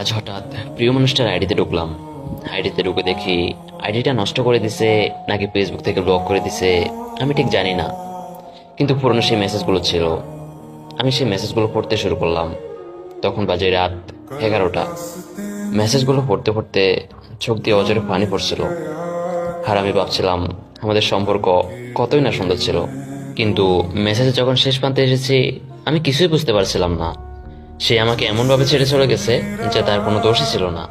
আজ হঠাৎ প্রিয় মানুষটার আইডিতে ঢুকলাম। আইডিতে ঢুকে দেখি আইডিটা নষ্ট করে দিছে নাকি ফেসবুক থেকে ব্লক করে দিছে আমি ঠিক জানি না, কিন্তু পুরনো সেই মেসেজগুলো ছিল। আমি সেই মেসেজগুলো পড়তে শুরু করলাম। তখন বাজে রাত 11টা। মেসেজগুলো পড়তে পড়তে চোখ দিয়ে অজরে পানি পড়ছিল। আর আমি ভাবছিলাম আমাদের সম্পর্ক কতই না সুন্দর ছিল, কিন্তু মেসেজে যখন শেষ প্রান্তে এসেছি আমি কিছুই বুঝতে পারছিলাম না। সে আমাকে এমনভাবে ছেড়ে চলে গেছে যে তার কোনো দোষই ছিল না।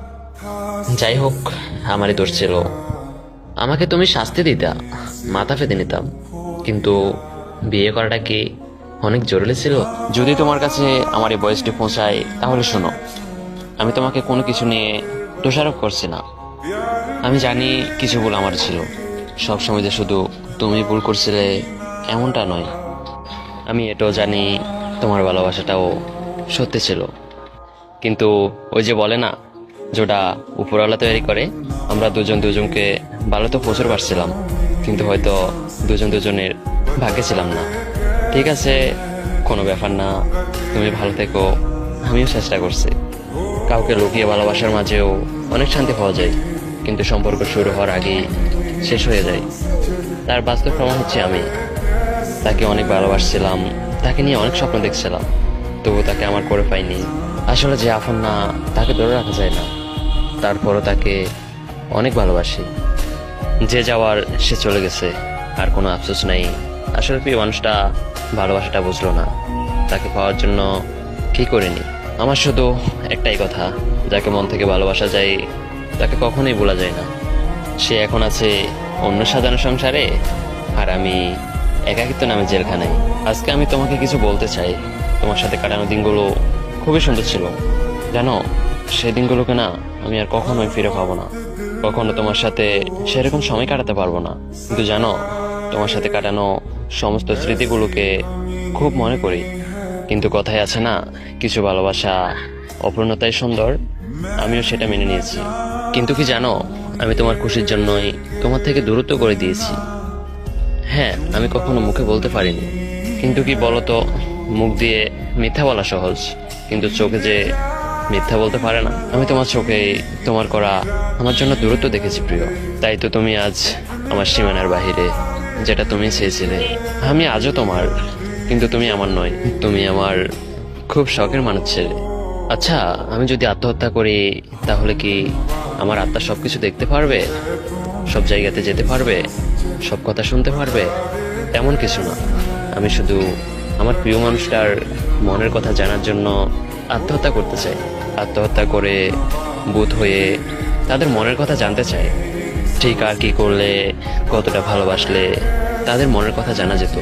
যাই হোক, আমারই দোষ ছিল। আমাকে তুমি শাস্তি দিতা, মাথা পেতে নিতাম, কিন্তু বিয়ে করাটা কি অনেক জরুরি ছিল? যদি তোমার কাছে আমার এই বয়সটি পৌঁছায় তাহলে শোনো, আমি তোমাকে কোনো কিছু নিয়ে দোষারোপ করছি না। আমি জানি কিছু ভুল আমার ছিল, সবসময় যে শুধু তুমি ভুল করছিলে এমনটা নয়। আমি এটাও জানি তোমার ভালোবাসাটাও সত্যি ছিল, কিন্তু ওই যে বলে না, যেটা উপরওয়ালা তৈরি করে। আমরা দুজন দুজনকে ভালো তো প্রচুর পারছিলাম, কিন্তু হয়তো দুজন দুজনের ভাগ্যে ছিলাম না। ঠিক আছে, কোনো ব্যাপার না, তুমি ভালো থেকো। আমিও চেষ্টা করছি। কাউকে লুকিয়ে ভালোবাসার মাঝেও অনেক শান্তি পাওয়া যায়, কিন্তু সম্পর্ক শুরু হওয়ার আগেই শেষ হয়ে যায়। তার বাস্তব প্রমাণ হচ্ছে আমি। তাকে অনেক ভালোবাসছিলাম, তাকে নিয়ে অনেক স্বপ্ন দেখছিলাম, তবু তাকে আমার করে পাইনি। আসলে যে আপন না তাকে ধরে রাখা যায় না। তারপরও তাকে অনেক ভালোবাসি। যে যাওয়ার সে চলে গেছে, আর কোনো আফসোস নাই। আসলে প্রিয় মানুষটা ভালোবাসাটা বুঝলো না, তাকে পাওয়ার জন্য কি করিনি। আমার শুধু একটাই কথা, যাকে মন থেকে ভালোবাসা যায় তাকে কখনোই ভোলা যায় না। সে এখন আছে অন্য সাজানো সংসারে, আর আমি একাকিত্ব নামে জেলখানায়। আজকে আমি তোমাকে কিছু বলতে চাই। তোমার সাথে কাটানো দিনগুলো খুবই সুন্দর ছিল, জানো। সেই দিনগুলোকে না আমি আর কখনোই ফিরে পাবো না। কখনো তোমার সাথে সেরকম সময় কাটাতে পারবো না, কিন্তু জানো, তোমার সাথে কাটানো সমস্ত স্মৃতিগুলোকে খুব মনে করি। কিন্তু কথায় আছে না, কিছু ভালোবাসা অপূর্ণতাই সুন্দর। আমিও সেটা মেনে নিয়েছি, কিন্তু কি জানো, আমি তোমার খুশির জন্যই তোমার থেকে দূরত্ব করে দিয়েছি। হ্যাঁ, আমি কখনো মুখে বলতে পারিনি, কিন্তু কি বলতো, মুখ দিয়ে মিথ্যা বলা সহজ, কিন্তু চোখে যে মিথ্যা বলতে পারে না। আমি তোমার চোখে তোমার করা আমার জন্য দূরত্ব দেখেছি প্রিয়। তাই তো তুমি আজ আমার সীমানার বাহিরে, যেটা তুমি চেয়েছিলে। আমি আজও তোমার, কিন্তু তুমি আমার নয়। তুমি আমার খুব শখের মানুষ ছেলে। আচ্ছা, আমি যদি আত্মহত্যা করি তাহলে কি আমার আত্মা সবকিছু দেখতে পারবে, সব জায়গাতে যেতে পারবে, সব কথা শুনতে পারবে? তেমন কিছু না। আমি শুধু আমার প্রিয় মানুষটার মনের কথা জানার জন্য আত্মহত্যা করতে চাই। আত্মহত্যা করে ভূত হয়ে তাদের মনের কথা জানতে চাই। ঠিক আর কি করলে, কতটা ভালোবাসলে তাদের মনের কথা জানা যেত।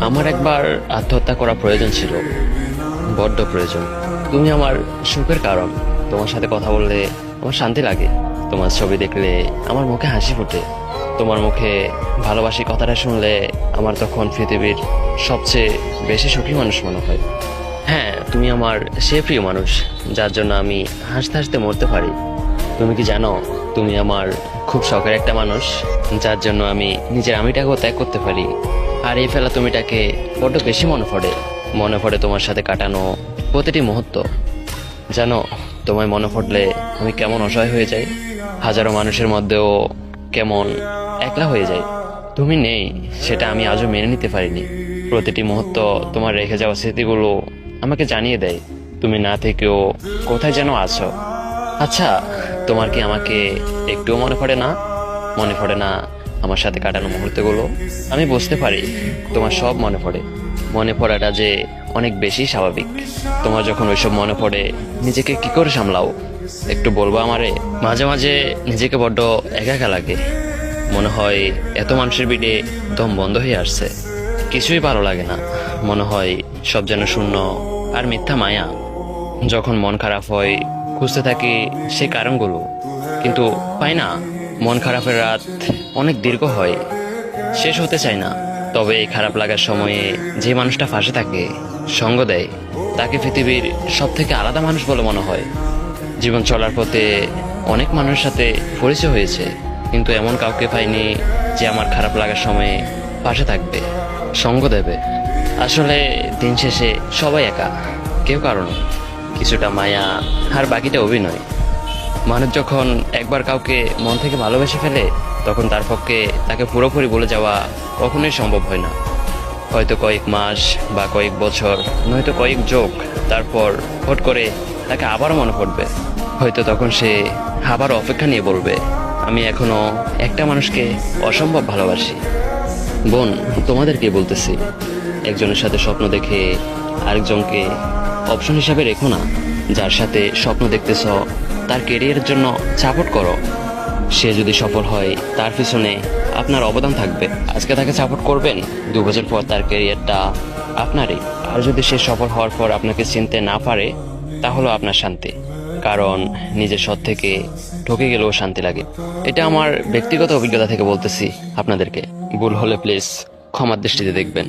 আমার একবার আত্মহত্যা করা প্রয়োজন ছিল, বড্ড প্রয়োজন। তুমি আমার সুখের কারণ। তোমার সাথে কথা বললে আমার শান্তি লাগে। তোমার ছবি দেখলে আমার মুখে হাসি ফোটে। তোমার মুখে ভালোবাসি কথাটা শুনলে আমার তখন পৃথিবীর সবচেয়ে বেশি সুখী মানুষ মনে হয়। হ্যাঁ, তুমি আমার সে প্রিয় মানুষ, যার জন্য আমি হাসতে হাসতে মরতে পারি। তুমি কি জানো, তুমি আমার খুব শখের একটা মানুষ, যার জন্য আমি নিজের আমিটাকেও ত্যাগ করতে পারি। আর এই ফেলা তুমিটাকে বড্ড বেশি মনে পড়ে তোমার সাথে কাটানো প্রতিটি মুহূর্ত। জানো, তোমায় মনে পড়লে আমি কেমন অসহায় হয়ে যাই, হাজারো মানুষের মধ্যেও কেমন একলা হয়ে যাই। তুমি নেই, সেটা আমি আজও মেনে নিতে পারিনি। প্রতিটি মুহূর্ত তোমার রেখে যাওয়া স্মৃতিগুলো আমাকে জানিয়ে দেয় তুমি না থেকেও কোথায় যেন আছো। আচ্ছা, তোমার কি আমাকে একটুও মনে পড়ে না? মনে পড়ে না আমার সাথে কাটানো মুহূর্তগুলো? আমি বুঝতে পারি তোমার সব মনে পড়ে। মনে পড়াটা যে অনেক বেশি স্বাভাবিক। তোমার যখন ওইসব মনে পড়ে নিজেকে কি করে সামলাও একটু বলবো আমারে? মাঝে মাঝে নিজেকে বড্ড একা একা লাগে। মনে হয় এত মানুষের ভিড়ে দম বন্ধ হয়ে আসছে, কিছুই ভালো লাগে না। মনে হয় সব যেন শূন্য আর মিথ্যা মায়া। যখন মন খারাপ হয় খুঁজতে থাকি সে কারণগুলো, কিন্তু পাই না। মন খারাপের রাত অনেক দীর্ঘ হয়, শেষ হতে চায় না। তবে এই খারাপ লাগার সময়ে যে মানুষটা পাশে থাকে, সঙ্গ দেয়, তাকে পৃথিবীর সব থেকে আলাদা মানুষ বলে মনে হয়। জীবন চলার পথে অনেক মানুষের সাথে পরিচয় হয়েছে, কিন্তু এমন কাউকে পাইনি যে আমার খারাপ লাগার সময়ে পাশে থাকবে, সঙ্গ দেবে। আসলে দিন শেষে সবাই একা, কেউ কারণ, কিছুটা মায়া, আর বাকিটা অভিনয়। মানুষ যখন একবার কাউকে মন থেকে ভালোবেসে ফেলে, তখন তার পক্ষে তাকে পুরোপুরি বলে যাওয়া কখনোই সম্ভব হয় না। হয়তো কয়েক মাস বা কয়েক বছর, নয়তো কয়েক যোগ, তারপর হট করে তাকে আবার মনে পড়বে। হয়তো তখন সে আবার অপেক্ষা নিয়ে বলবে, আমি এখনো একটা মানুষকে অসম্ভব ভালোবাসি। বোন, তোমাদেরকে বলতেছি, একজনের সাথে স্বপ্ন দেখে আরেকজনকে অপশন হিসাবে রেখো না। যার সাথে স্বপ্ন দেখতেছ তার কেরিয়ারের জন্য সাপোর্ট করো। সে যদি সফল হয় তার পিছনে আপনার অবদান থাকবে। আজকে তাকে সাপোর্ট করবেন, 2 বছর পর তার কেরিয়ারটা আপনারই। আর যদি সে সফল হওয়ার পর আপনাকে চিনতে না পারে, তাহলে আপনার শান্তি। কারণ নিজের সৎ থেকে ঠকে গেলেও শান্তি লাগে। এটা আমার ব্যক্তিগত অভিজ্ঞতা থেকে বলতেছি আপনাদেরকে। ভুল হলে প্লিজ ক্ষমার দৃষ্টিতে দেখবেন।